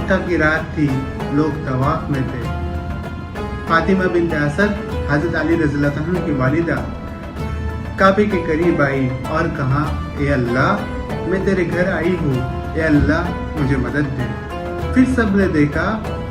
मक्का की रात थी, लोग तवाफ में थे। फातिमा बिन्त असद हजरत अली रज़ियल्लाहु अन्हु की वालिदा काबे के करीब आई और कहा, ए अल्लाह, मैं तेरे घर आई हूँ, ए अल्लाह मुझे मदद दे। फिर सब ने देखा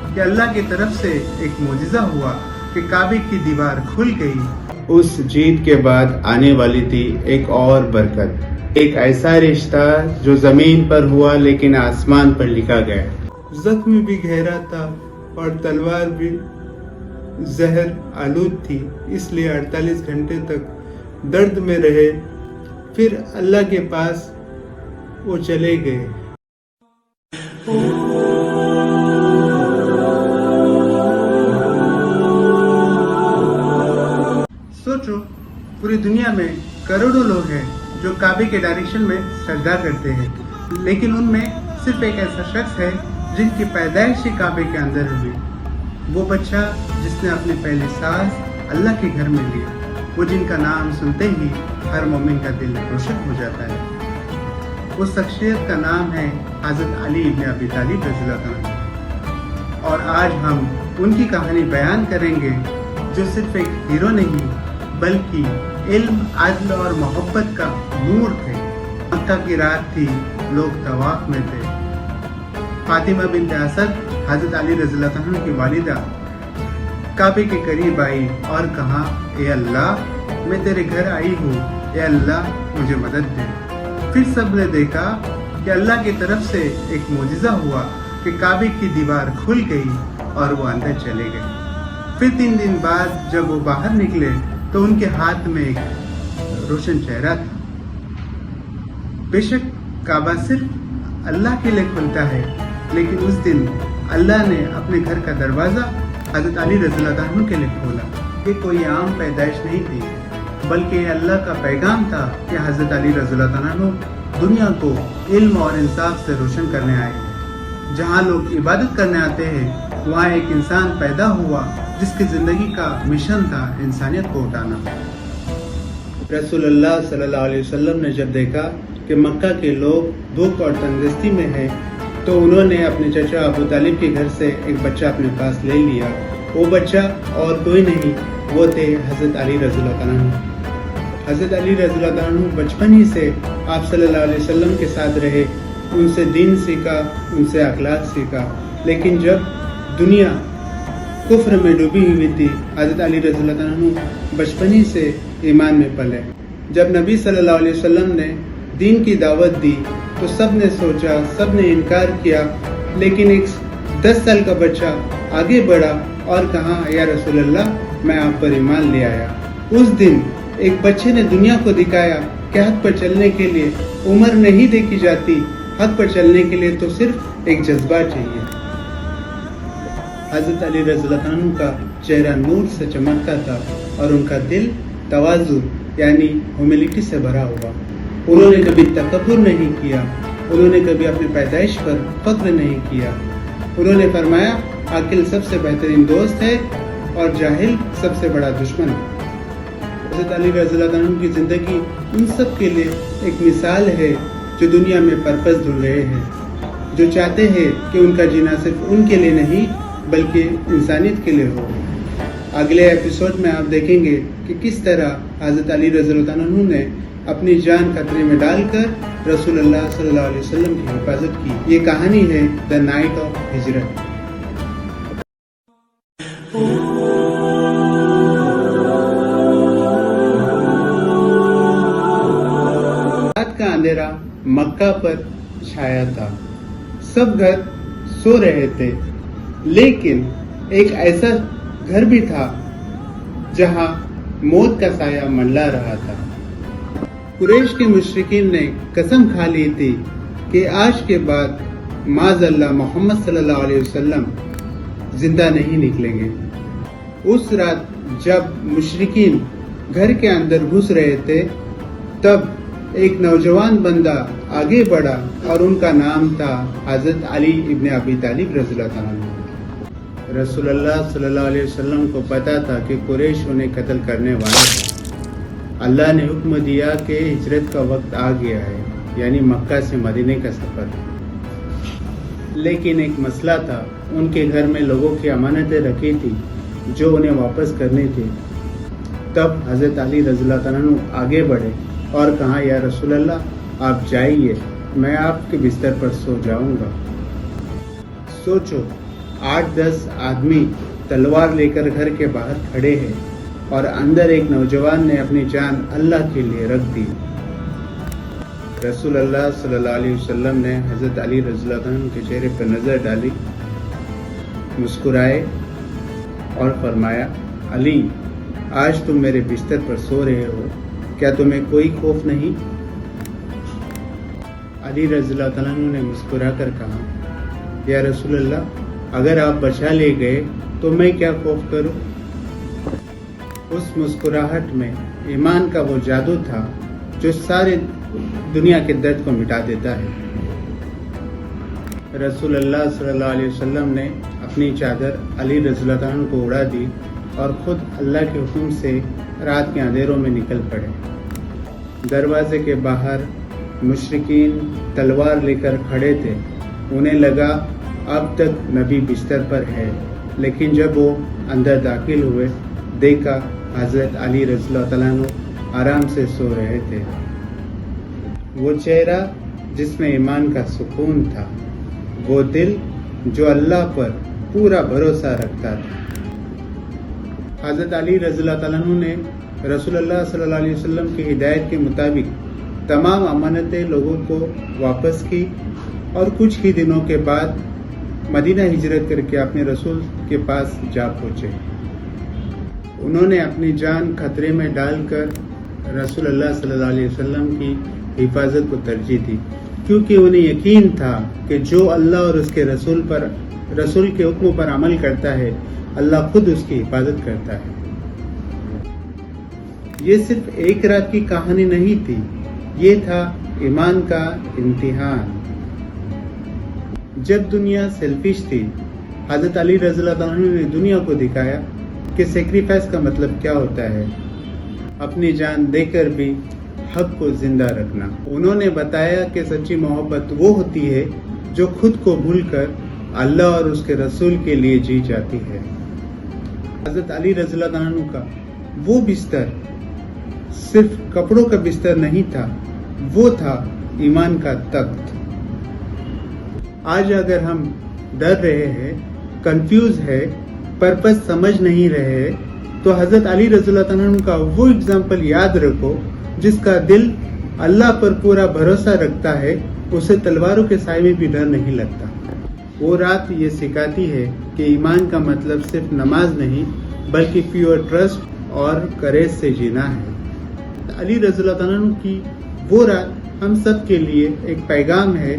कि अल्लाह की तरफ से एक मोजिज़ा हुआ कि काबे की दीवार खुल गई। उस जीत के बाद आने वाली थी एक और बरकत, एक ऐसा रिश्ता जो जमीन पर हुआ लेकिन आसमान पर लिखा गया। जख्म भी गहरा था और तलवार भी जहर आलूद थी, इसलिए 48 घंटे तक दर्द में रहे। फिर अल्लाह के पास वो चले गए। सोचो, पूरी दुनिया में करोड़ों लोग हैं जो काबे के डायरेक्शन में सजदा करते हैं, लेकिन उनमें सिर्फ एक ऐसा शख्स है जिनकी पैदाइश ही काबे के अंदर हुई। वो बच्चा जिसने अपनी पहली सांस अल्लाह के घर में ली, वो जिनका नाम सुनते ही हर मोमिन का दिल रोशन हो जाता है। उस शख्सियत का नाम है हज़रत अली इब्न अबी तालिब रज़ियल्लाहु अन्हु। और आज हम उनकी कहानी बयान करेंगे, जो सिर्फ एक हीरो नहीं बल्कि इल्म, अदल और मोहब्बत का नूर थे। मक्का की रात थी, लोग तवाफ में थे। फातिमा बिन्त असद हजरत अली रज़ियल्लाहु अन्हु की वालिदा काबे के करीब आई और कहा, ए अल्लाह, मैं तेरे घर आई हूँ, ए अल्लाह मुझे मदद दे। फिर सब ने देखा कि अल्लाह की तरफ से एक मोजिज़ा हुआ कि काबे की दीवार खुल गई और वो अंदर चले गए। फिर 3 दिन बाद जब वो बाहर निकले तो उनके हाथ में एक रोशन चेहरा था। बेशक काबा सिर्फ अल्लाह के लिए खुलता है, लेकिन उस दिन अल्लाह ने अपने घर का दरवाज़ा हज़रत अली रज़ियल्लाहु अन्हु के लिए खोला। ये कोई आम पैदाइश नहीं थी, बल्कि ये अल्लाह का पैगाम था कि हज़रत अली रज़ियल्लाहु अन्हु दुनिया को इल्म और इंसाफ से रोशन करने आए। जहाँ लोग इबादत करने आते हैं, वहाँ एक इंसान पैदा हुआ जिसकी ज़िंदगी का मिशन था इंसानियत को उठाना। रसूलुल्लाह सल्लल्लाहु अलैहि वसल्लम ने जब देखा कि मक्का के लोग भूख और तंगदस्ती में हैं, तो उन्होंने अपने चचा अबू तालिब के घर से एक बच्चा अपने पास ले लिया। वो बच्चा और कोई नहीं, वो थे हज़रत अली रज़ियल्लाहु अन्हु। हज़रत अली रज़ियल्लाहु अन्हु बचपन ही से आप सल्लल्लाहु अलैहि वसल्लम के साथ रहे, उनसे दीन सीखा, उनसे अखलाक सीखा। लेकिन जब दुनिया कुफ्र में डूबी हुई थी, हज़रत अली रज़ियल्लाहु अन्हु बचपन ही से ईमान में पले। जब नबी सल्लल्लाहु अलैहि वसल्लम ने दीन की दावत दी तो सब ने सोचा, सब ने इनकार किया, लेकिन एक 10 साल का बच्चा आगे बढ़ा और कहा, या रसूलल्लाह, मैं आप पर ईमान ले आया। उस दिन एक बच्चे ने दुनिया को दिखाया कि हक पर चलने के लिए उम्र नहीं देखी जाती, हक पर चलने के लिए तो सिर्फ एक जज्बा चाहिए। हज़रत अली रज़ियल्लाहु अन्हु का चेहरा नूर से चमकता था और उनका दिल तवाज़ु यानी ह्यूमिलिटी से भरा हुआ। उन्होंने कभी तकब्बुर नहीं किया, उन्होंने कभी अपनी पैदाइश पर फख्र नहीं किया। उन्होंने फरमाया, आकिल सबसे बेहतरीन दोस्त है और जाहिल सबसे बड़ा दुश्मन। हज़रत अली रज़ियल्लाहु अन्हु की ज़िंदगी उन सब के लिए एक मिसाल है जो दुनिया में पर्पस ढूंढ रहे हैं, जो चाहते हैं कि उनका जीना सिर्फ उनके लिए नहीं बल्कि इंसानियत के लिए हो। अगले एपिसोड में आप देखेंगे कि किस तरह हज़रत अली रज़ियल्लाहु अन्हु ने अपनी जान खतरे में डालकर रसूलुल्लाह सल्लल्लाहु अलैहि वसल्लम की हिफाजत की। ये कहानी है द नाइट ऑफ हिजरत। रात का अंधेरा मक्का पर छाया था, सब घर सो रहे थे, लेकिन एक ऐसा घर भी था जहां मौत का साया मंडला रहा था। कुरैश के मुशरिकीन ने कसम खा ली थी कि आज के बाद माज़अल्लाह मोहम्मद सल्लल्लाहु अलैहि वसल्लम जिंदा नहीं निकलेंगे। उस रात जब मुशरिकीन घर के अंदर घुस रहे थे, तब एक नौजवान बंदा आगे बढ़ा और उनका नाम था हज़रत अली इब्न अबी तालिब रज़ियल्लाहु अन्हु। रसूलुल्लाह सल्लल्लाहु अलैहि वसल्लम को पता था कि कुरैश उन्हें कत्ल करने वाला था। अल्लाह ने हुक्म दिया कि हिजरत का वक्त आ गया है, यानी मक्का से मदीने का सफर। لیکن ایک مسئلہ تھا، ان کے گھر میں لوگوں کی امانتیں رکھی تھی جو انہیں واپس کرنی تھی۔ تب حضرت علی رضی اللہ تعالیٰ عنہ آگے بڑھے اور کہا، یا رسول اللہ آپ جائیے، میں آپ کے بستر پر سو جاؤں گا۔ سوچو، 8-10 آدمی تلوار لے کر گھر کے باہر کھڑے ہیں اور اندر ایک نوجوان نے اپنی جان اللہ کے لیے رکھ دی۔ رسول اللہ صلی اللہ علیہ وسلم نے حضرت علی رضی اللہ عنہ کے چہرے پر نظر ڈالی، مسکرائے اور فرمایا، علی آج تم میرے بستر پر سو رہے ہو، کیا تمہیں کوئی خوف نہیں؟ علی رضی اللہ عنہ نے مسکرا کر کہا، یا رسول اللہ اگر آپ بچا لے گئے تو میں کیا خوف کروں؟ اس مسکراہٹ میں ایمان کا وہ جادو تھا جو سارے دنیا کے درد کو مٹا دیتا ہے۔ رسول اللہ صلی اللہ علیہ وسلم نے اپنی چادر علی رضی اللہ عنہ کو اڑا دی اور خود اللہ کے حکم سے رات کے اندھیروں میں نکل پڑے۔ دروازے کے باہر مشرکین تلوار لے کر کھڑے تھے، انہیں لگا اب تک نبی بستر پر ہے، لیکن جب وہ اندر داخل ہوئے دیکھا حضرت علی رضی اللہ تعالیٰ عنہ آرام سے سو رہے تھے۔ وہ چہرہ جس میں ایمان کا سکون تھا، وہ دل جو اللہ پر پورا بھروسہ رکھتا تھا۔ حضرت علی رضی اللہ تعالیٰ عنہ نے رسول اللہ صلی اللہ علیہ وسلم کی ہدایت کے مطابق تمام امانتیں لوگوں کو واپس کی اور کچھ ہی دنوں کے بعد مدینہ ہجرت کر کے اپنے رسول کے پاس جا پہنچے۔ انہوں نے اپنی جان خطرے میں ڈال کر رسول اللہ صلی اللہ علیہ وسلم کی حفاظت کو ترجیح دی، کیونکہ انہیں یقین تھا کہ جو اللہ اور اس کے رسول کے حکم پر عمل کرتا ہے، اللہ خود اس کی حفاظت کرتا ہے۔ یہ صرف ایک رات کی کہانی نہیں تھی، یہ تھا ایمان کا امتحان۔ جب دنیا سیلفش تھی، حضرت علی رضی اللہ عنہ نے دنیا کو دکھایا کہ سیکریفائس کا مطلب کیا ہوتا ہے، اپنی جان دے کر بھی حق کو زندہ رکھنا۔ انہوں نے بتایا کہ سچی محبت وہ ہوتی ہے جو خود کو بھول کر اللہ اور اس کے رسول کے لیے جی جاتی ہے۔ حضرت علی رضی اللہ عنہ کا وہ بستر صرف کپڑوں کا بستر نہیں تھا، وہ تھا ایمان کا تخت۔ آج اگر ہم ڈر رہے ہیں، کنفیوز ہے، پرپس سمجھ نہیں رہے، تو حضرت علی رضی اللہ عنہ کا وہ اگزامپل یاد رکھو جس کا دل اللہ پر پورا بھروسہ رکھتا ہے، اسے تلواروں کے سائے میں بھی ڈر نہیں لگتا۔ وہ رات یہ سکھاتی ہے کہ ایمان کا مطلب صرف نماز نہیں بلکہ پیور ٹرسٹ اور کریج سے جینا ہے۔ علی رضی اللہ عنہ کی وہ رات ہم سب کے لیے ایک پیغام ہے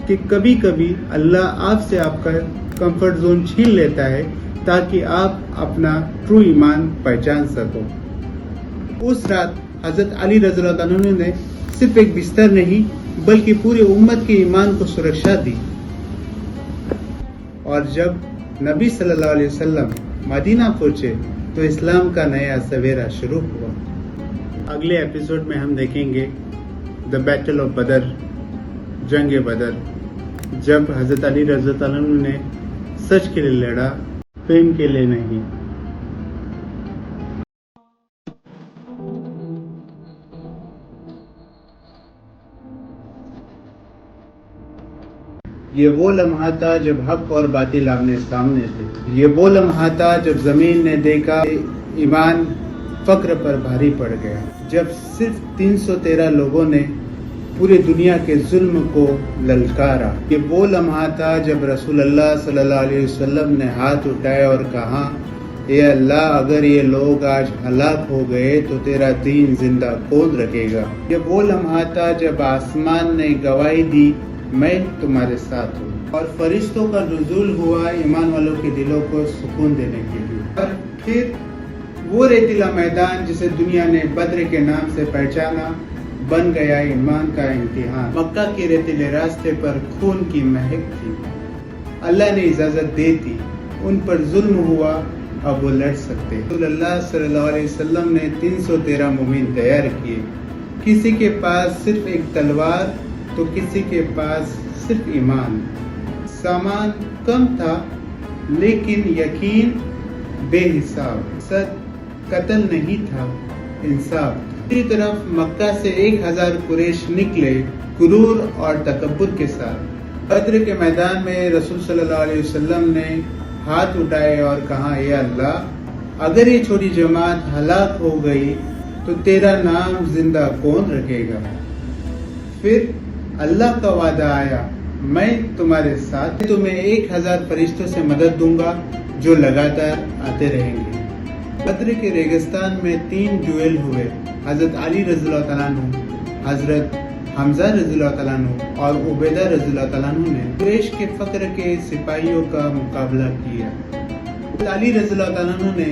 کہ کبھی کبھی اللہ آپ سے آپ کا کمفرٹ زون چھین لیتا ہے تاکہ آپ اپنا ٹرو ایمان پہچان سکو۔ اس رات حضرت علی رضی اللہ عنہ نے صرف ایک بستر نہیں بلکہ پوری امت کے ایمان کو سرکشا دی، اور جب نبی صلی اللہ علیہ وسلم مدینہ پہنچے تو اسلام کا نیا سویرا شروع ہوا۔ اگلے ایپیسوڈ میں ہم دیکھیں گے دا بیٹل آف بدر، جنگ بدر، جب حضرت علی رضی اللہ عنہ نے سچ کے لیے لڑا، فیم کے لیے نہیں۔ یہ وہ لمحہ تھا جب حق اور باطل آمنے سامنے تھے۔ یہ وہ لمحہ تھا جب زمین نے دیکھا ایمان فقر پر بھاری پڑ گیا، جب صرف 313 لوگوں نے پوری دنیا کے ظلم کو للکارا۔ یہ وہ لمحہ تھا جب رسول اللہ صلی اللہ علیہ وسلم نے ہاتھ اٹھائے اور کہا، اے اللہ اگر یہ لوگ آج ہلاک ہو گئے تو تیرا دین زندہ کون رکھے گا۔ یہ وہ لمحہ تھا جب آسمان نے گواہی دی، میں تمہارے ساتھ ہوں، اور فرشتوں کا نزول ہوا ایمان والوں کے دلوں کو سکون دینے کے لیے۔ اور پھر وہ ریتیلا میدان جسے دنیا نے بدر کے نام سے پہچانا بن گیا ایمان کا امتحان۔ مکہ کے ریتیلے راستے پر خون کی مہک تھی، اللہ نے اجازت دے دی، ان پر ظلم ہوا، اب وہ لڑ سکتے۔ رسول اللہ صلی اللہ علیہ وسلم نے 313 مومن تیار کیے، کسی کے پاس صرف ایک تلوار تو کسی کے پاس صرف ایمان۔ सामान कम था लेकिन यकीन बेहिसाब, सद कत्ल नहीं था, इंसाफ। दूसरी तरफ मक्का से 1000 कुरैश निकले गुरूर और तकब्बुर के साथ। बद्र के मैदान में रसूल सल्लल्लाहु अलैहि वसल्लम ने हाथ उठाए और कहा, या अल्लाह, अगर ये छोटी जमात हलाक हो गई तो तेरा नाम जिंदा कौन रखेगा? फिर अल्लाह का वादा आया, मैं तुम्हारे साथ, तुम्हें 1000 फरिश्तों से मदद दूंगा जो लगातार आते रहेंगे। बद्र के रेगिस्तान में 3 ड्यूएल हुए। हजरत अली रज़ियल्लाहु तआला अन्हु, हजरत हमजा रज़ियल्लाहु तआला अन्हु और उबैदा रज़ियल्लाहु तआला अन्हु ने कुरैश के फक्र के सिपाहियों का मुकाबला किया। अली रज़ियल्लाहु तआला अन्हु ने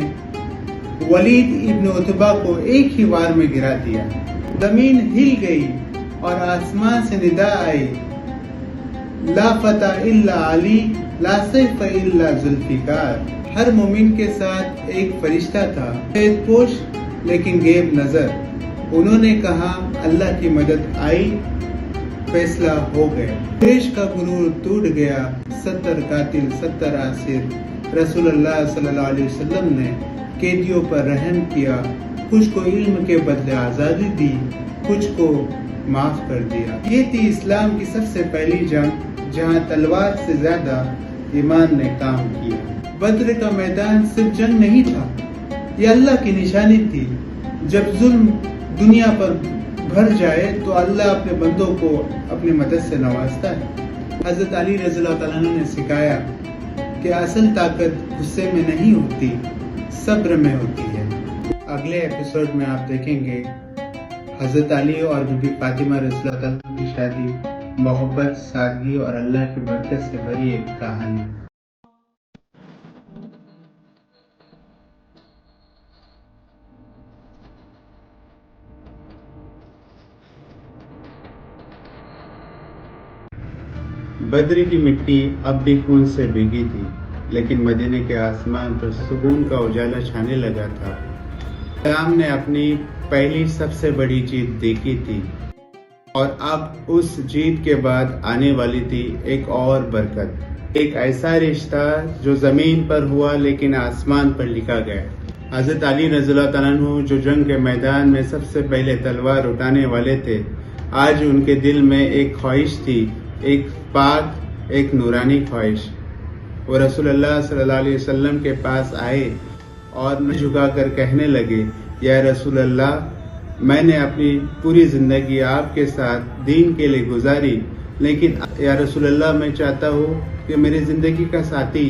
वलीद इब्न उतबा को एक ही वार में गिरा दिया। जमीन हिल गई और आसमान से निदा आई, ला फता इल्ला अली, ला सैफ इल्ला जुल्फिकार। हर मोमिन के साथ एक फरिश्ता था, पोश लेकिन गैब नजर। उन्होंने कहा, अल्लाह की मदद आई, फैसला हो गया। कुरैश का गुरूर टूट गया। 70 कातिल, 70 आसिर। रसूलुल्लाह सल्लल्लाहु अलैहि वसल्लम ने कैदियों पर रहम किया, कुछ को इल्म के बदले आजादी दी, कुछ को माफ कर दिया। ये थी इस्लाम की सबसे पहली जंग जहाँ तलवार से ज्यादा ईमान ने काम किया। बद्र का मैदान सिर्फ जंग नहीं था, ये अल्लाह की निशानी थी। जब जुल्म दुनिया पर भर जाए तो अल्लाह अपने बंदों को अपनी मदद से नवाजता है। हजरत अली रज़ियल्लाहु तआला अन्हु ने सिखाया कि असल ताकत गुस्से में नहीं होती, सब्र में होती है। अगले एपिसोड में आप देखेंगे हजरत अली और बीबी फातिमा रज़ियल्लाहु तआला अन्हा की शादी, मोहब्बत, सादगी और अल्लाह की बरकत से भरी एक कहानी। बद्र की मिट्टी अब भी खून से भीगी थी, लेकिन मदीने के आसमान पर सुकून का उजाला छाने लगा था। इस्लाम ने अपनी पहली सबसे बड़ी जीत देखी थी और अब उस जीत के बाद आने वाली थी एक और बरकत, एक ऐसा रिश्ता जो जमीन पर हुआ लेकिन आसमान पर लिखा गया। हजरत अली रज़ियल्लाहु तआला अन्हु जो जंग के मैदान में सबसे पहले तलवार उठाने वाले थे, आज उनके दिल में एक ख्वाहिश थी, एक पाक, एक नूरानी ख्वाहिश। वो रसूलुल्लाह सल्लल्लाहु अलैहि वसल्लम के पास आए और झुकाकर कहने लगे, या रसूलुल्लाह, मैंने अपनी पूरी जिंदगी आपके साथ दीन के लिए गुजारी, लेकिन या रसूलुल्लाह, मैं चाहता हूँ कि मेरी जिंदगी का साथी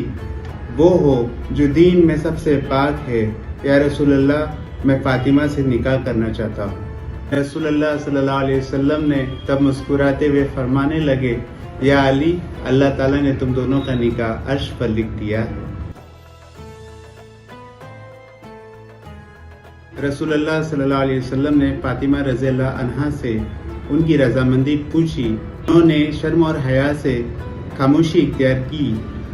वो हो जो दीन में सबसे पाक है। या रसूलुल्लाह, मैं फातिमा से निकाह करना चाहता हूँ। रसूलुल्लाह सल्लल्लाहु अलैहि वसल्लम ने तब मुस्कुराते हुए फरमाने लगे, या अली, अल्लाह ताला ने तुम दोनों का निकाह अर्श पर लिख दिया है। रसूलुल्लाह सल्लल्लाहु अलैहि वसल्लम ने फातिमा रज़ियल्लाहु अन्हा से उनकी रजामंदी पूछी। उन्होंने शर्म और हया से खामोशी इख्तियार की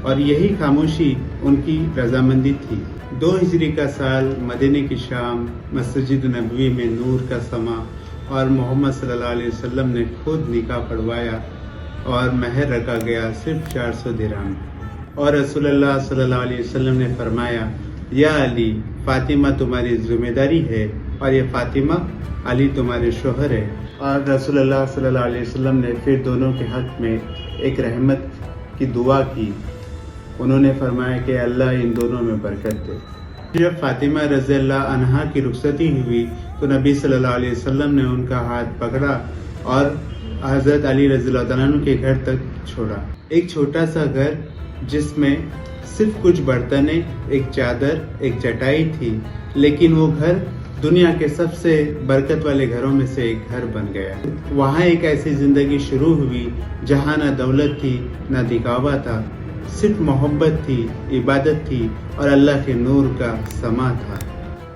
और यही खामोशी उनकी रजामंदी थी। 2 हिजरी का साल, मदीने की शाम, मस्जिद नबवी में नूर का समा और मोहम्मद सल्लल्लाहु अलैहि वसल्लम ने खुद निकाह पढ़वाया और महर रखा गया सिर्फ 400 दिरहम। और रसूलुल्लाह सल्लल्लाहु अलैहि वसल्लम ने फरमाया, या अली, फातिमा तुम्हारी जिम्मेदारी है और ये फातिमा, अली तुम्हारे शोहर है। और रसूलुल्लाह सल्लल्लाहु अलैहि वसल्लम ने फिर दोनों के हक में एक रहमत की दुआ की। उन्होंने फरमाया कि अल्लाह इन दोनों में बरकत दे। जब फातिमा रज़ियल्लाहु अन्हा की रुखसती हुई तो नबी सल्लल्लाहु अलैहि वसल्लम ने उनका हाथ पकड़ा और हजरत अली रज़ियल्लाहु तआला अन्हु के घर तक छोड़ा। एक छोटा सा घर जिसमें सिर्फ कुछ बर्तने, एक चादर, एक चटाई थी, लेकिन वो घर दुनिया के सबसे बरकत वाले घरों में से एक घर बन गया। वहाँ एक ऐसी जिंदगी शुरू हुई जहाँ न दौलत थी, न दिखावा था, सिर्फ मोहब्बत थी, इबादत थी और अल्लाह के नूर का समा था।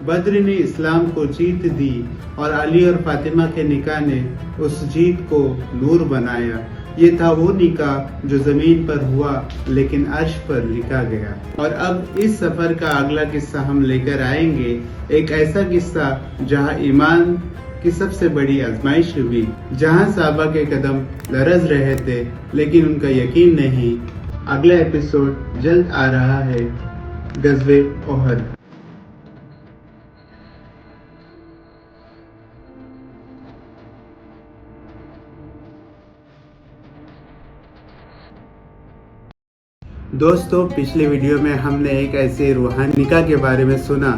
बद्र ने इस्लाम को जीत दी और अली और फातिमा के निकाह ने उस जीत को नूर बनाया। ये था वो निकाह जो जमीन पर हुआ लेकिन अर्श पर लिखा गया। और अब इस सफर का अगला किस्सा हम लेकर आएंगे, एक ऐसा किस्सा जहां ईमान की सबसे बड़ी आजमाइश हुई, जहां साहबा के कदम लरज रहे थे लेकिन उनका यकीन नहीं। اگلا ایپیسوڈ جلد آ رہا ہے، غزوہ احد۔ دوستو، پچھلے ویڈیو میں ہم نے ایک ایسے روحانی نکاح کے بارے میں سنا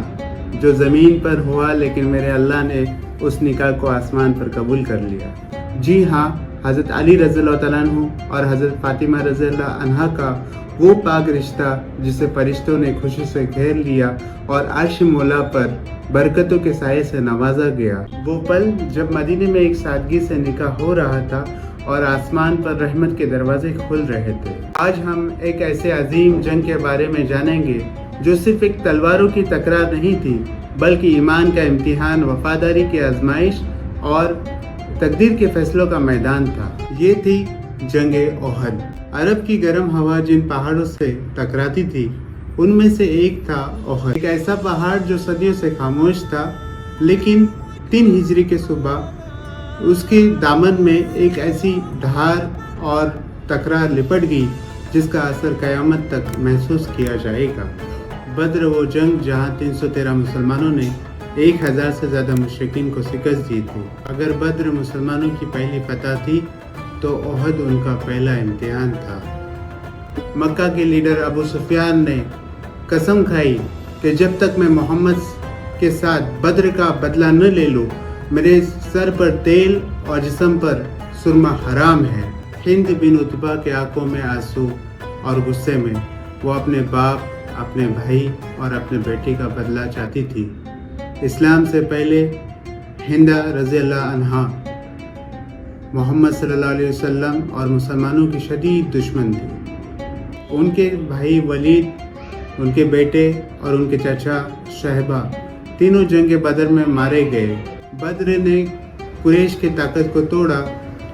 جو زمین پر ہوا، لیکن میرے اللہ نے اس نکاح کو آسمان پر قبول کر لیا۔ جی ہاں، حضرت علی رضی اللہ تعالیٰ عنہ اور حضرت فاطمہ رضی اللہ عنہا کا وہ پاک رشتہ جسے فرشتوں نے خوشی سے گھیر لیا اور عرش مولا پر برکتوں کے سائے سے نوازا گیا۔ وہ پل جب مدینے میں ایک سادگی سے نکاح ہو رہا تھا اور آسمان پر رحمت کے دروازے کھل رہے تھے۔ آج ہم ایک ایسے عظیم جنگ کے بارے میں جانیں گے جو صرف ایک تلواروں کی تکرار نہیں تھی، بلکہ ایمان کا امتحان، وفاداری کی آزمائش اور تقدیر کے فیصلوں کا میدان تھا۔ یہ تھی جنگ احد۔ عرب کی گرم ہوا جن پہاڑوں سے ٹکراتی تھی ان میں سے ایک تھا احد، ایک ایسا پہاڑ جو صدیوں سے خاموش تھا، لیکن 3 ہجری کے صبح اس کے دامن میں ایک ایسی دھار اور تکرار لپٹ گئی جس کا اثر قیامت تک محسوس کیا جائے گا۔ بدر وہ جنگ جہاں 313 مسلمانوں نے 1000 سے زیادہ مشرکین کو شکست دی تھی۔ اگر بدر مسلمانوں کی پہلی فتح تھی تو احد ان کا پہلا امتحان تھا۔ مکہ کے لیڈر ابو سفیان نے قسم کھائی کہ جب تک میں محمد کے ساتھ بدر کا بدلہ نہ لے لوں، میرے سر پر تیل اور جسم پر سرما حرام ہے۔ ہند بن عتبہ کے آنکھوں میں آنسو اور غصے میں وہ اپنے باپ، اپنے بھائی اور اپنے بیٹے کا بدلہ چاہتی تھی۔ اسلام سے پہلے ہندہ رضی اللہ عنہا محمد صلی اللہ علیہ وسلم اور مسلمانوں کی شدید دشمن تھی۔ ان کے بھائی ولید، ان کے بیٹے اور ان کے چچا شہبہ تینوں جنگ بدر میں مارے گئے۔ بدر نے قریش کی طاقت کو توڑا،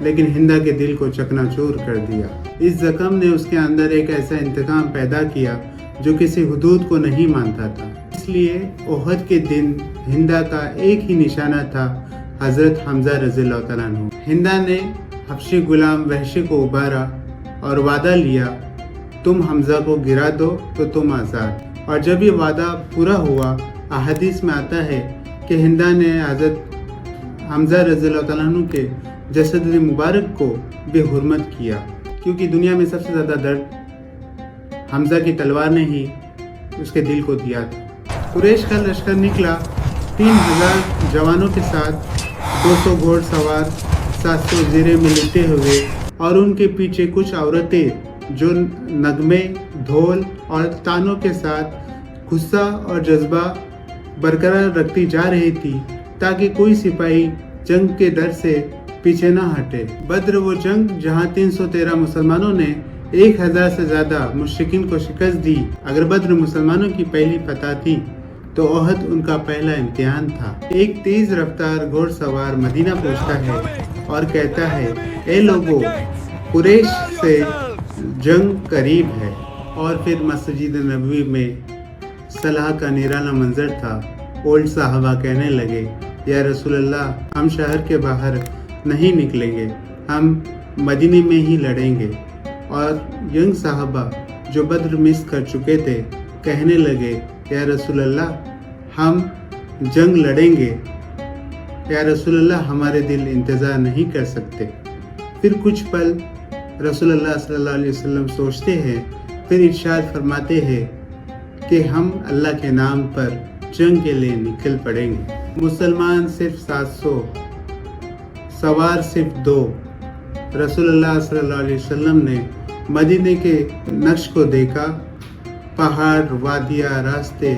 لیکن ہندہ کے دل کو چکنا چور کر دیا۔ اس زخم نے اس کے اندر ایک ایسا انتقام پیدا کیا جو کسی حدود کو نہیں مانتا تھا۔ اس لیے احد کے دن ہندہ کا ایک ہی نشانہ تھا، حضرت حمزہ رضی اللہ تعالیٰ عنہ۔ ہندہ نے حبشی غلام وحشی کو ابھارا اور وعدہ لیا، تم حمزہ کو گرا دو تو تم آزاد۔ اور جب یہ وعدہ پورا ہوا، احادیث میں آتا ہے کہ ہندہ نے حضرت حمزہ رضی اللہ تعالیٰ عنہ کے جسد مبارک کو بے حرمت کیا، کیونکہ دنیا میں سب سے زیادہ درد حمزہ کی تلوار نے ہی اس کے دل کو دیا تھا۔ قریش کا لشکر نکلا 3000 جوانوں کے ساتھ، 200 گھوڑ سوار، 700 زیرے میں لیتے ہوئے، اور ان کے پیچھے کچھ عورتیں جو نغمے، ڈھول اور تانوں کے ساتھ غصہ اور جذبہ برقرار رکھتی جا رہی تھی تاکہ کوئی سپاہی جنگ کے ڈر سے پیچھے نہ ہٹے۔ بدر وہ جنگ جہاں 313 مسلمانوں نے 1000 سے زیادہ مشرکین کو شکست دی۔ اگر بدر مسلمانوں کی پہلی فتح تھی تو احد ان کا پہلا امتحان تھا۔ ایک تیز رفتار گھوڑ سوار مدینہ پہنچتا ہے اور کہتا ہے، اے لوگو، قریش سے جنگ قریب ہے۔ اور پھر مسجد نبوی میں صلاح کا نرالا منظر تھا۔ اولڈ صحابہ کہنے لگے، یا رسول اللہ، ہم شہر کے باہر نہیں نکلیں گے، ہم مدینے میں ہی لڑیں گے۔ اور ینگ صحابہ جو بدر مس کر چکے تھے کہنے لگے، یا رسول اللہ، ہم جنگ لڑیں گے، یا رسول اللہ، ہمارے دل انتظار نہیں کر سکتے۔ پھر کچھ پل رسول اللہ صلی اللہ علیہ وسلم سوچتے ہیں، پھر ارشاد فرماتے ہیں کہ ہم اللہ کے نام پر جنگ کے لیے نکل پڑیں گے۔ مسلمان صرف 700، سوار صرف 2۔ رسول اللہ صلی اللہ علیہ وسلم نے مدینے کے نقش کو دیکھا، پہاڑ، وادیاں، راستے،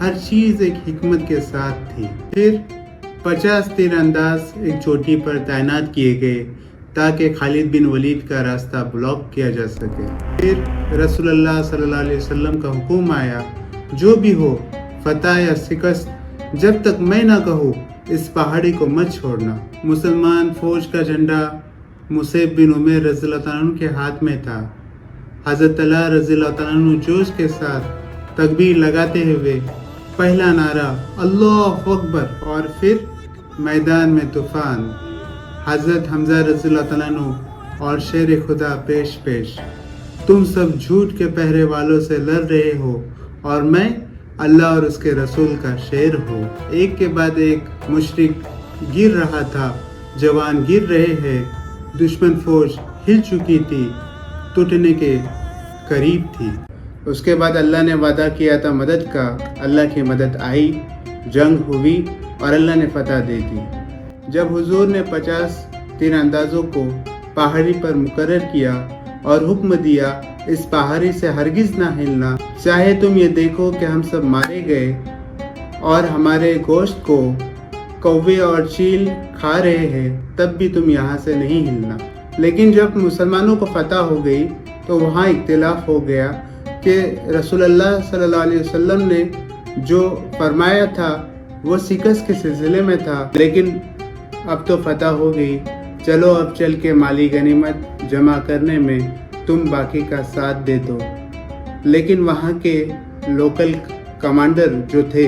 ہر چیز ایک حکمت کے ساتھ تھی۔ پھر 50 تیر انداز ایک چوٹی پر تعینات کیے گئے تاکہ خالد بن ولید کا راستہ بلاک کیا جا سکے۔ پھر رسول اللہ صلی اللہ علیہ وسلم کا حکم آیا، جو بھی ہو، فتح یا شکست، جب تک میں نہ کہوں اس پہاڑی کو مت چھوڑنا۔ مسلمان فوج کا جھنڈا مصعب بن عمیر رضی اللہ عنہ کے ہاتھ میں تھا۔ حضرت طلحہ رضی اللہ عنہ جوش کے ساتھ تکبیر لگاتے ہوئے پہلا نعرہ اللہ اکبر، اور پھر میدان میں طوفان، حضرت حمزہ رضی اللہ عنہ اور شیر خدا پیش پیش۔ तुम सब झूठ के पहरे वालों से लड़ रहे हो और मैं अल्लाह और उसके रसूल का शेर हूँ। एक के बाद एक मुशरिक गिर रहा था, जवान गिर रहे हैं, दुश्मन फौज हिल चुकी थी, टूटने के करीब थी। उसके बाद अल्लाह ने वादा किया था मदद का, अल्लाह की मदद आई, जंग हुई और अल्लाह ने फतह दे दी। जब हुजूर ने 50 तीरंदाजों को पहाड़ी पर मुकर्रर किया और हुक्म दिया इस पहाड़ी से हरगिज ना हिलना, चाहे तुम ये देखो कि हम सब मारे गए और हमारे गोश्त को कौवे और चील खा रहे हैं, तब भी तुम यहाँ से नहीं हिलना। लेकिन जब मुसलमानों को फतह हो गई तो वहाँ इख्तिलाफ हो गया कि रसूलुल्लाह सल्लल्लाहु अलैहि वसल्लम ने जो फरमाया था वो शिकस्त के सिलसिले में था, लेकिन अब तो फतह हो गई, चलो अब चल के माली गनीमत जमा करने में तुम बाकी का साथ दे दो। लेकिन वहाँ के लोकल कमांडर जो थे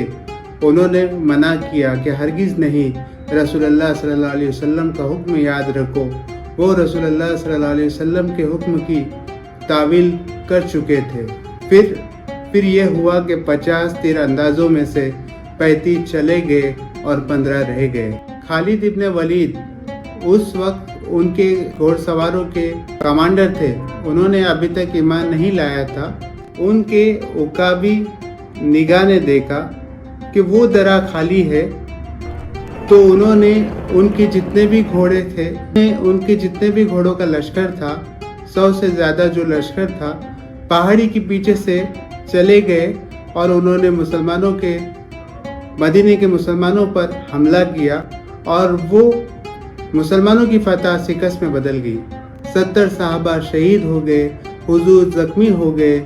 उन्होंने मना किया कि हरगिज़ नहीं, रसूलुल्लाह सल्लल्लाहु अलैहि वसल्लम का हुक्म याद रखो। वो रसूलुल्लाह सल्लल्लाहु अलैहि वसल्लम के हुक्म की तावील कर चुके थे। फिर ये हुआ कि 50 तीरंदाजों में से 35 चले गए और 15 रह गए। खालिद इब्न वलीद उस वक्त उनके घोड़सवारों के कमांडर थे, उन्होंने अभी तक ईमान नहीं लाया था। उनके उकाबी निगाह ने देखा कि वो दरा खाली है, तो उन्होंने उनके जितने भी घोड़े थे, उनके जितने भी घोड़ों का लश्कर था, 100 से ज़्यादा जो लश्कर था, पहाड़ी के पीछे से चले गए और उन्होंने मदीने के मुसलमानों पर हमला किया और वो मुसलमानों की फतह शिकस्त में बदल गई। 70 सहाबा शहीद हो गए, हुजूर जख्मी हो गए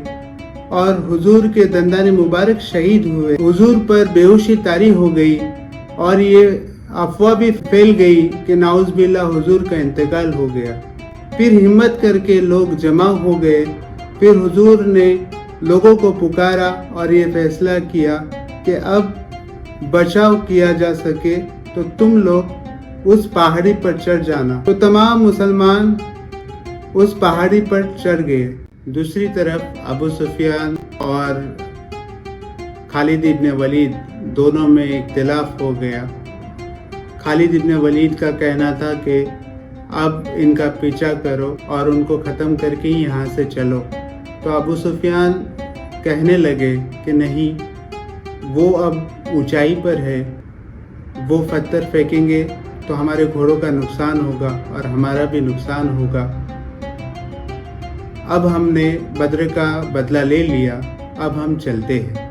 और हुजूर के दंदाने मुबारक शहीद हुए। हुजूर पर बेहोशी तारी हो गई और ये अफवाह भी फैल गई कि नाउज़ बिल्लाह हुजूर का इंतकाल हो गया। फिर हिम्मत करके लोग जमा हो गए। फिर हुजूर ने लोगों को पुकारा और ये फैसला किया कि अब बचाव किया जा सके तो तुम लोग उस पहाड़ी पर चढ़ जाना। तो तमाम मुसलमान उस पहाड़ी पर चढ़ गए। दूसरी तरफ अबू सुफियान और खालिद इब्न वलीद दोनों में इख्तिलाफ हो गया। खालिद इब्न वलीद का कहना था कि अब इनका पीछा करो और उनको ख़त्म करके ही यहाँ से चलो। तो अबू सुफियान कहने लगे कि नहीं, वो अब ऊंचाई पर है, वो पत्थर फेंकेंगे तो हमारे घोड़ों का नुकसान होगा और हमारा भी नुकसान होगा। अब हमने बद्र का बदला ले लिया, अब हम चलते हैं।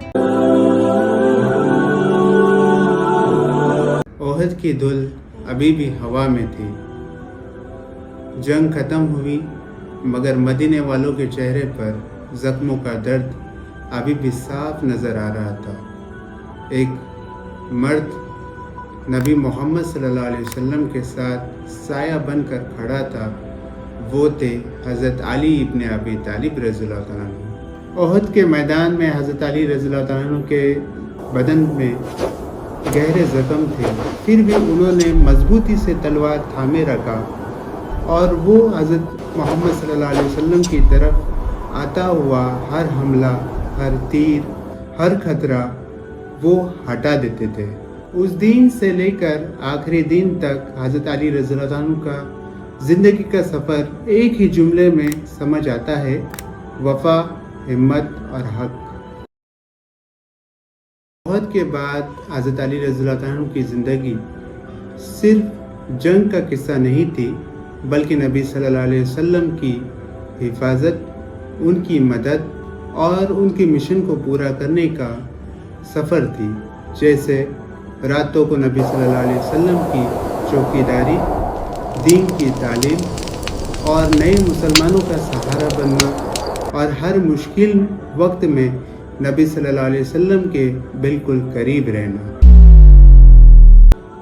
ओहद की धुल अभी भी हवा में थी। जंग खत्म हुई मगर मदीने वालों के चेहरे पर जख्मों का दर्द अभी भी साफ नज़र आ रहा था। एक मर्द नबी मोहम्मद सल्लल्लाहु अलैहि वसल्लम के साथ साया बनकर खड़ा था, वो थे हज़रत अली इब्न अबी तालिब रज़ियल्लाहु तआला अन्हु। ओहद के मैदान में हज़रत अली रज़ियल्लाहु तआला अन्हु के बदन में गहरे ज़ख्म थे, फिर भी उन्होंने मजबूती से तलवार थामे रखा और वो हज़रत मोहम्मद सल्लल्लाहु अलैहि वसल्लम की तरफ आता हुआ हर हमला, हर तीर, हर खतरा वो हटा देते थे। उस दिन से लेकर आखिरी दिन तक हज़रत अली रज़ियल्लाहु अन्हु का ज़िंदगी का सफ़र एक ही जुमले में समझ आता है: वफ़ा, हिम्मत और हक। ओहद के बाद हज़रत अली रज़ियल्लाहु अन्हु की ज़िंदगी सिर्फ जंग का किस्सा नहीं थी, बल्कि नबी सल्लल्लाहु अलैहि वसल्लम की हिफाजत, उनकी मदद और उनके मिशन को पूरा करने का सफ़र थी। जैसे रातों को नबी सल्लल्लाहु अलैहि वसल्लम की चौकीदारी, दीन की तालीम और नए मुसलमानों का सहारा बनना और हर मुश्किल वक्त में नबी सल्लल्लाहु अलैहि वसल्लम के बिल्कुल करीब रहना।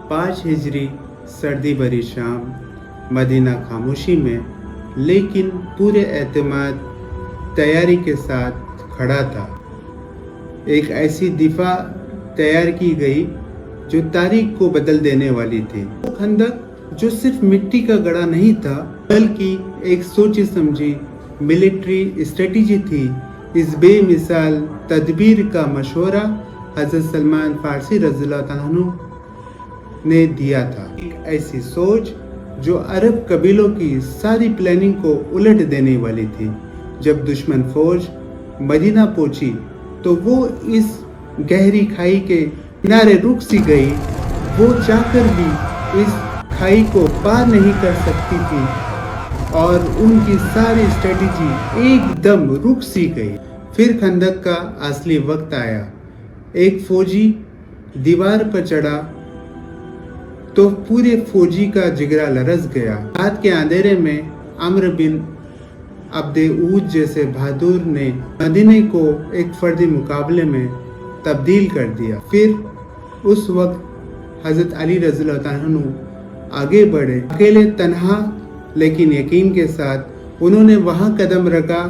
5 हिजरी सर्दी भरी शाम, मदीना खामोशी में लेकिन पूरे एतमाद तैयारी के साथ खड़ा था। एक ऐसी दिफा तैयार की गई जो तारीख को बदल देने वाली थी। वो खंदक जो सिर्फ मिट्टी का गड़ा नहीं था, बल्कि एक सोची समझी मिलिट्री स्ट्रेटजी थी, इस बेमिसाल तदबीर का मशवरा हज़रत सलमान फारसी रज़ियल्लाहु ताला अन्हु ने दिया था। एक ऐसी सोच जो अरब कबीलों की सारी प्लानिंग को उलट देने वाली थी। जब दुश्मन फौज मदीना पहुंची तो वो इस गहरी खाई के किनारे रुक सी गई। वो चाहकर भी इस खाई को पार नहीं कर सकती थी और उनकी सारी स्ट्रेटजी एकदम रुक सी गई। फिर खंदक का असली वक्त आया। एक फौजी दीवार पर चढ़ा तो पूरे फौजी का जिगरा लरस गया। रात के अंधेरे में अम्र बिन अब्दे ऊद जैसे बहादुर ने मदीने को एक फर्दी मुकाबले में तब्दील कर दिया। फिर उस वक्त हज़रत अली रज़ियल्लाहु ताला अन्हु आगे बढ़े। अकेले तन्हा लेकिन यकीन के साथ उन्होंने वहां कदम रखा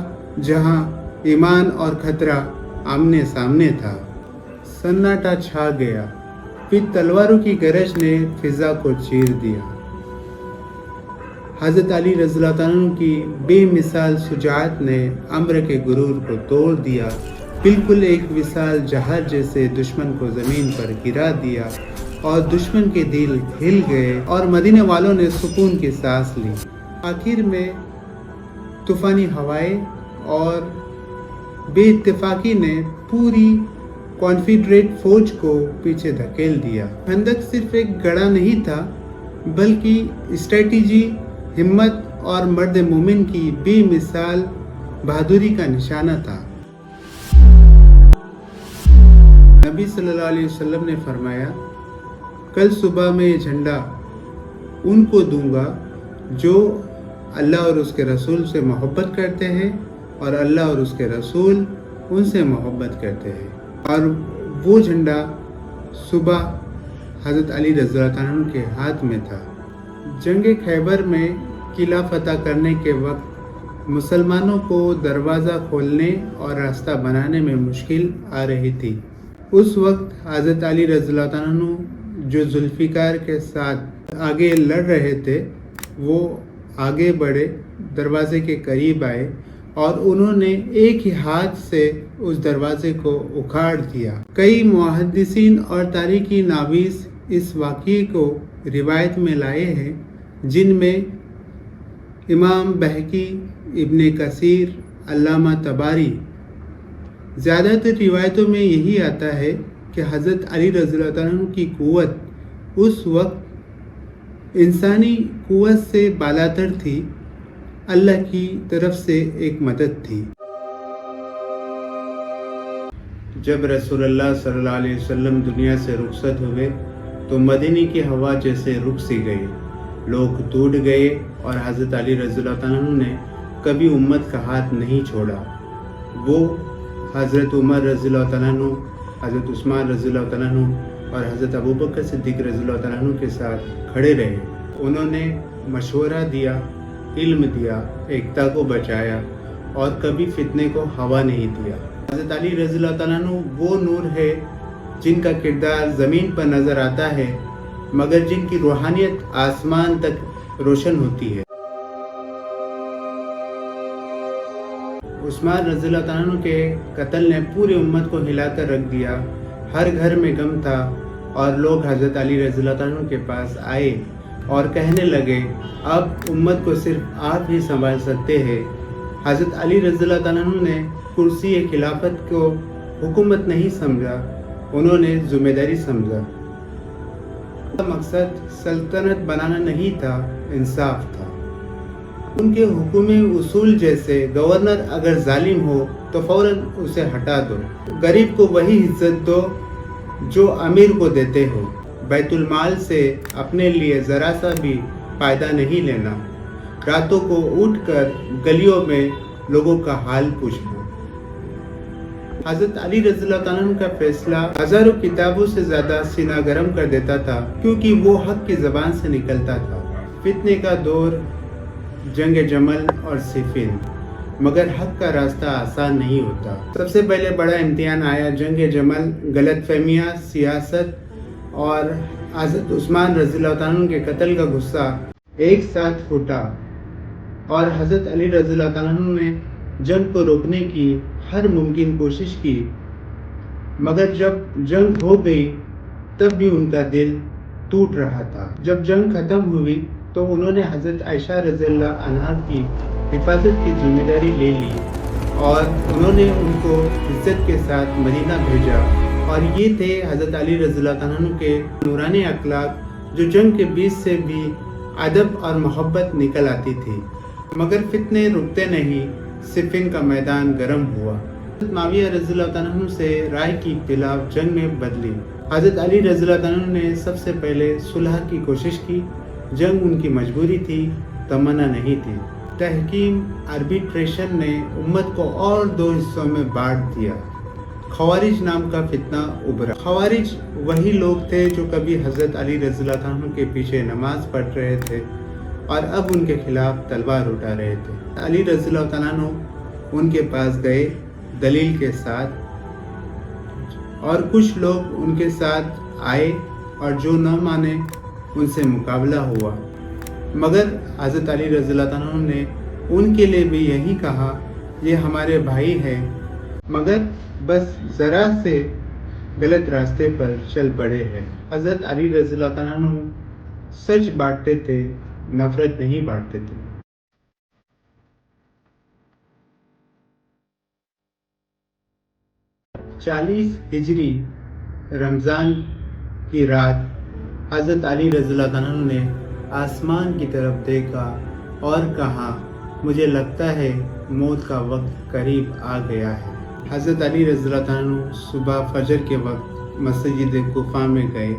जहां ईमान और खतरा आमने सामने था। सन्नाटा छा गया। फिर तलवारों की गरज ने फिजा को चीर दिया। हज़रत अली रज़ियल्लाहु ताला अन्हु की बेमिसाल शुजाअत ने अम्र के गुरूर को तोड़ दिया। बिल्कुल एक विशाल जहाज जैसे दुश्मन को ज़मीन पर गिरा दिया और दुश्मन के दिल हिल गए और मदीने वालों ने सुकून की सांस ली। आखिर में तूफानी हवाएं और बेइत्तेफाकी ने पूरी कॉन्फिडरेट फौज को पीछे धकेल दिया। खंदक सिर्फ एक गड़ा नहीं था बल्कि स्ट्रेटजी, हिम्मत और मर्द मोमिन की बेमिसाल बहादुरी का निशाना था। नबी सल्लल्लाहु अलैहि वसल्लम ने फरमाया, कल सुबह में ये झंडा उनको दूंगा जो अल्लाह और उसके रसूल से मोहब्बत करते हैं और अल्लाह और उसके रसूल उनसे मोहब्बत करते हैं। और वो झंडा सुबह हज़रत अली रज़ियल्लाहु ताला अन्हु के हाथ में था। जंग खैबर में किला फतह करने के वक्त मुसलमानों को दरवाज़ा खोलने और रास्ता बनाने में मुश्किल आ रही थी। उस वक्त हज़रत अली रज़ियल्लाहु ताला अन्हु जो जुल्फ़िकार के साथ आगे लड़ रहे थे वो आगे बढ़े, दरवाजे के करीब आए और उन्होंने एक ही हाथ से उस दरवाजे को उखाड़ दिया। कई मुहद्दिसीन और तारीखी नावीस इस वाक़ये को रिवायत में लाए हैं जिनमें इमाम बहकी, इब्ने कसीर, अल्लामा तबारी। ज़्यादातर रिवायतों में यही आता है कि हज़रत अली रज़ियल्लाहु ताला अन्हु की क़ुव्वत उस वक्त इंसानी क़ुव्वत से बालातर थी, अल्लाह की तरफ से एक मदद थी। जब रसूलुल्लाह सल्लल्लाहु अलैहि वसल्लम दुनिया से रुखसत हुए तो मदीने की हवा जैसे रुक सी गई। लोग टूट गए और हज़रत अली रज़ियल्लाहु ताला अन्हु ने कभी उम्मत का हाथ नहीं छोड़ा। वो हज़रत उमर रज़ियल्लाहु ताला अन्हु, हज़रत उस्मान रज़ियल्लाहु ताला अन्हु और हज़रत अबू बकर सिद्दीक़ रज़ियल्लाहु ताला अन्हु के साथ खड़े रहे। उन्होंने मशवरा दिया, इल्म दिया, एकता को बचाया और कभी फितने को हवा नहीं दिया। हज़रत अली रज़ियल्लाहु ताला अन्हु वो नूर है जिनका किरदार ज़मीन पर नज़र आता है मगर जिनकी रूहानियत आसमान तक रोशन होती है। उस्मान रज़ियल्लाहु ताला अन्हु के कत्ल ने पूरी उम्मत को हिलाकर रख दिया। हर घर में गम था और लोग हज़रत अली रज़ियल्लाहु ताला अन्हु के पास आए और कहने लगे, अब उम्मत को सिर्फ आप ही संभाल सकते हैं। हज़रत अली रज़ियल्लाहु ताला अन्हु ने कुर्सी खिलाफत को हुकूमत नहीं समझा, उन्होंने जिम्मेदारी समझा। मकसद सल्तनत बनाना नहीं था, इंसाफ था। उनके हुक्म उसूल जैसे गवर्नर अगर जालिम हो तो फौरन उसे हटा दो, गरीब को वही इज्जत दो जो अमीर को देते हो, बैतुल माल से अपने लिए ज़रा सा भी फ़ायदा नहीं लेना, रातों को उठकर गलियों में लोगों का हाल पूछना। हज़रत अली रज़ियल्लाहु ताला अन्हु का फैसला हज़ारों किताबों से ज़्यादा सीना गर्म कर देता था क्योंकि वो हक की ज़बान से निकलता था। फितने का दौर, जंग जमल और सिफिन, मगर हक का रास्ता आसान नहीं होता। सबसे पहले बड़ा इम्तिहान आया जंग जमल। गलतफहमियाँ, सियासत और हज़रत उस्मान रज़ियल्लाहु ताला अन्हु के कत्ल का गुस्सा एक साथ फूटा। اور حضرت علی رضی اللہ تعالیٰ عنہ نے جنگ کو روکنے کی ہر ممکن کوشش کی، مگر جب جنگ ہو گئی تب بھی ان کا دل ٹوٹ رہا تھا۔ جب جنگ ختم ہوئی تو انہوں نے حضرت عائشہ رضی اللہ عنہا کی حفاظت کی ذمہ داری لے لی اور انہوں نے ان کو عزت کے ساتھ مدینہ بھیجا، اور یہ تھے حضرت علی رضی اللہ عنہ کے نورانی اخلاق جو جنگ کے بیچ سے بھی ادب اور محبت نکل آتی تھی۔ مگر فتنے رکتے نہیں، صفین کا میدان گرم ہوا۔ حضرت معاویہ رضی اللہ عنہ سے رائے کی اختلاف جنگ میں بدلی۔ حضرت علی رضی اللہ عنہ نے سب سے پہلے صلح کی کوشش کی۔ جنگ ان کی مجبوری تھی، تمنا نہیں تھی۔ تحکیم آربیٹریشن نے امت کو اور دو حصوں میں بانٹ دیا۔ خوارج نام کا فتنہ ابھرا۔ خوارج وہی لوگ تھے جو کبھی حضرت علی رضی اللہ عنہ کے پیچھے نماز پڑھ رہے تھے اور اب ان کے خلاف تلوار اٹھا رہے تھے۔ علی رضی اللہ عنہ ان کے پاس گئے دلیل کے ساتھ، اور کچھ لوگ ان کے ساتھ آئے اور جو نہ مانے ان سے مقابلہ ہوا، مگر حضرت علی رضی اللہ عنہ نے ان کے لیے بھی یہی کہا، یہ ہمارے بھائی ہیں، مگر بس ذرا سے غلط راستے پر چل پڑے ہیں۔ حضرت علی رضی اللہ عنہ سچ بانٹتے تھے، نفرت نہیں بانٹتے تھے۔ 40 ہجری رمضان کی رات حضرت علی رضی اللہ عنہ نے آسمان کی طرف دیکھا اور کہا، مجھے لگتا ہے موت کا وقت قریب آ گیا ہے۔ حضرت علی رضی اللہ عنہ صبح فجر کے وقت مسجد کوفہ میں گئے۔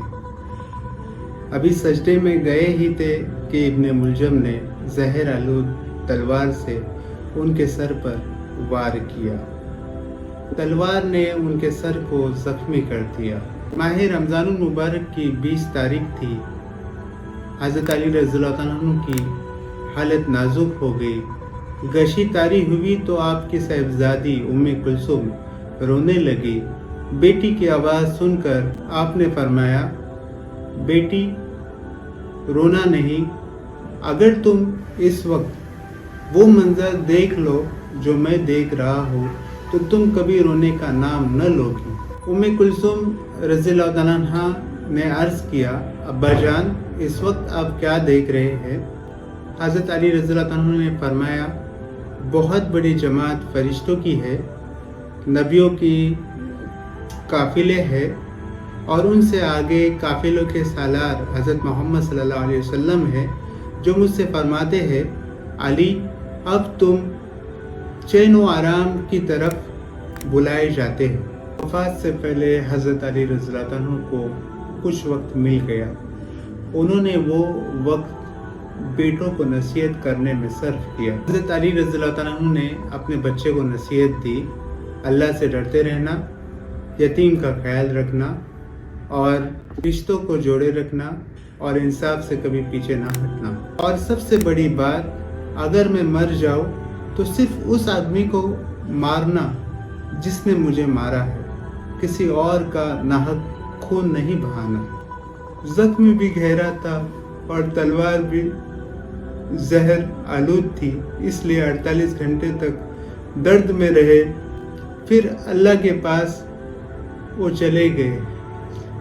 ابھی سجدے میں گئے ہی تھے کہ ابن ملجم نے زہر آلود تلوار سے ان کے سر پر وار کیا۔ تلوار نے ان کے سر کو زخمی کر دیا۔ ماہ رمضان المبارک کی 20 تاریخ تھی۔ حضرت علی رضی اللہ عنہ کی حالت نازک ہو گئی۔ گشی طاری ہوئی تو آپ کی صاحبزادی ام کلثوم رونے لگی۔ بیٹی کی آواز سن کر آپ نے فرمایا، بیٹی رونا نہیں، اگر تم اس وقت وہ منظر دیکھ لو جو میں دیکھ رہا ہوں تو تم کبھی رونے کا نام نہ لوگی۔ ام کلثوم رضی اللہ عنہا نے عرض کیا، ابا جان اس وقت آپ کیا دیکھ رہے ہیں؟ حضرت علی رضی اللہ عنہ نے فرمایا، بہت بڑی جماعت فرشتوں کی ہے، نبیوں کی قافلے ہے، اور ان سے آگے قافلوں کے سالار حضرت محمد صلی اللہ علیہ وسلم ہے، جو مجھ سے فرماتے ہیں، علی اب تم چین و آرام کی طرف بلائے جاتے ہیں۔ وفات سے پہلے حضرت علی رضی اللہ عنہ کو کچھ وقت مل گیا۔ انہوں نے وہ وقت بیٹوں کو نصیحت کرنے میں صرف کیا۔ حضرت علی رضی اللہ عنہ نے اپنے بچے کو نصیحت دی، اللہ سے ڈرتے رہنا، یتیم کا خیال رکھنا اور رشتوں کو جوڑے رکھنا اور انصاف سے کبھی پیچھے نہ ہٹنا، اور سب سے بڑی بات، اگر میں مر جاؤں تو صرف اس آدمی کو مارنا جس نے مجھے مارا ہے، کسی اور کا ناحق خون نہیں بہانا۔ زخم بھی گہرا تھا اور تلوار بھی زہر آلود تھی، اس لیے 48 گھنٹے تک درد میں رہے، پھر اللہ کے پاس وہ چلے گئے،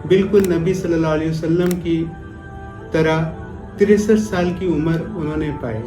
بالکل نبی صلی اللہ علیہ وسلم کی طرح 63 سال کی عمر انہوں نے پائی۔